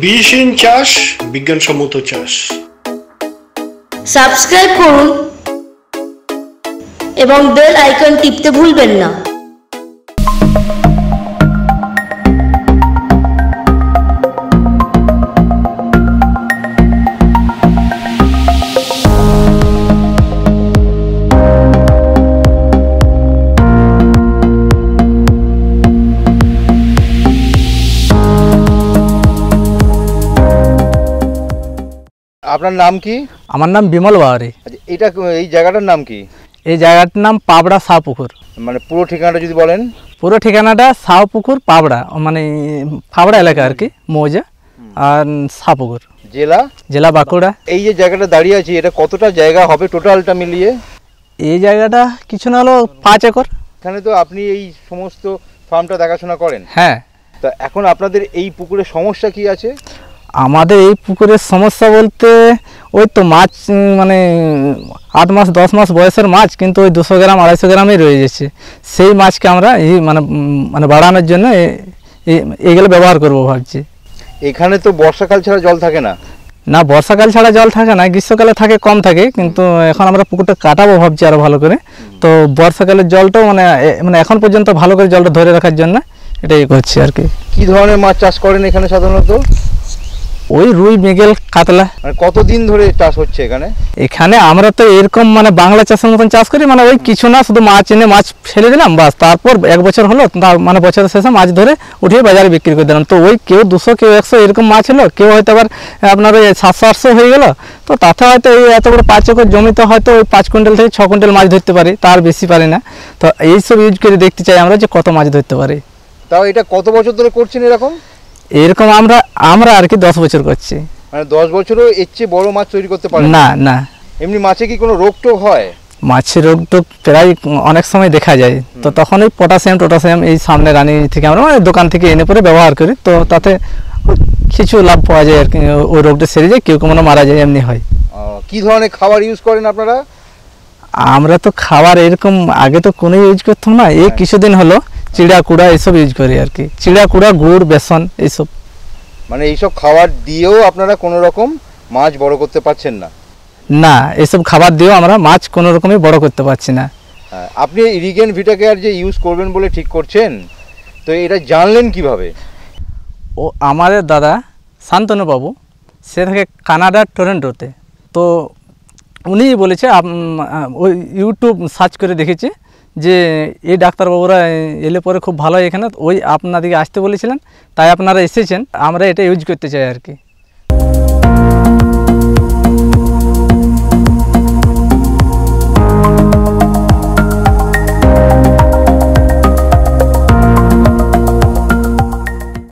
বিশিন চাষ বিজ্ঞানসম্মত চাষ। সাবস্ক্রাইব করুন এবং বেল আইকন টিপতে ভুলবেন না। আপনার নাম কি? আমার নাম বিমল বাওয়ারি। এটা এই জায়গাটার নাম কি? এই জায়গাটার নাম পাবড়া শাহপুকুর। মানে পুরো ঠিকানাটা যদি বলেন। পুরো ঠিকানাটা শাহপুকুর পাবড়া, মানে পাবড়া এলাকা আর কি, মৌজা। আর শাহপুকুর জেলা বাঁকুড়া। এই যে জায়গাটা দাঁড়িয়ে আছে, এটা কতটা জায়গা হবে টোটালটা মিলিয়ে? এই জায়গাটা কিছু না হলো 5 একর। এখানে তো আপনি এই সমস্ত ফার্মটা দেখাশোনা করেন। হ্যাঁ। তা এখন আপনাদের এই পুকুরের সমস্যা কি আছে? আমাদের এই পুকুরের সমস্যা বলতে ওই তো মাছ, মানে 8 মাস 10 মাস বয়সের মাছ, কিন্তু ওই 200 গ্রাম 250 গ্রামই রয়ে যাচ্ছে। সেই মাছকে আমরা এই মানে বাড়ানোর জন্য এইগুলো ব্যবহার করব ভাবছি। এখানে তো বর্ষাকাল ছাড়া জল থাকে না? না, বর্ষাকাল ছাড়া জল থাকে না, গ্রীষ্মকালে থাকে, কম থাকে। কিন্তু এখন আমরা পুকুরটা কাটাবো ভাবছি আরও ভালো করে। তো বর্ষাকালের জলটাও মানে এখন পর্যন্ত ভালো করে জলটা ধরে রাখার জন্য এটাই করছি আর কি। কী ধরনের মাছ চাষ করেন এখানে সাধারণত? ওই রুই, মৃগেল, কাতলা। মানে কতদিন ধরে চাষ হচ্ছে এখানে? এখানে আমরা তো এরকম মানে বাংলা চাষের মতন চাষ করি, মানে ওই কিছু না, শুধু মাছ এনে মাছ ফেলে দিলাম বাস, তারপর 1 বছর হলো, মানে বছরের শেষে মাছ ধরে উঠিয়ে বাজারে বিক্রি করে দিলাম। তো ওই কেউ 200 কেউ 100 এরকম মাছ হলো, কেউ হয়তো আবার আপনার ওই 700-800 হয়ে গেল। তো তাতে হয়তো এই এত বড় 5 একর জমিতে হয়তো ওই 5 কুইন্টাল থেকে 6 কুইন্টাল মাছ ধরতে পারি, তার বেশি পারি না। তো এইসব ইউজ করে দেখতে চাই আমরা যে কত মাছ ধরতে পারি। তাও এটা কত বছর ধরে করছেন এরকম? এরকম আমরা আর কি 10 বছর করছি। মানে 10 বছরও এর চেয়ে বড় মাছ তৈরি করতে পারেন? না না। এমনি মাছে কি কোনো রোগ টোগ হয়? মাছের রোগ তো প্রায় অনেক সময় দেখা যায়। তো তখন ওই পটাশিয়াম এই সামনে রানী থেকে আমরা মানে দোকান থেকে এনে পরে ব্যবহার করি। তো তাতে কিছু লাভ পাওয়া যায় আর কি, ওই রোগটা সেরে যায়, কেউ কেমন মারা যায়, এমনি হয়। কি ধরনের খাবার ইউজ করেন আপনারা? আমরা তো খাবার এরকম আগে তো কোনো ইউজ করতাম না, এই কিছুদিন হলো চিড়া কুড়া এইসব ইউজ করি আর কি। চিড়া কুড়া, গুড়, বেসন এইসব। মানে এইসব খাবার দিয়েও আপনারা কোনো রকম মাছ বড় করতে পারছেন না? না, এইসব খাবার দিয়েও আমরা মাছ কোনো রকমই বড় করতে পারছি না। আপনি ইরিগেন ভিটাকেয়ার যে ইউজ করবেন বলে ঠিক করছেন, তো এটা জানলেন কিভাবে? ও আমাদের দাদা শান্তনুবাবু, সে থাকে কানাডার টরেন্টোতে। তো উনি বলেছে, ওই ইউটিউব সার্চ করে দেখেছে যে এই ডাক্তারবাবুরা এলে পরে খুব ভালো হয় এখানে, ওই আপনাদেরকে আসতে বলেছিলেন, তাই আপনারা এসেছেন। আমরা এটা ইউজ করতে চাই আর কি।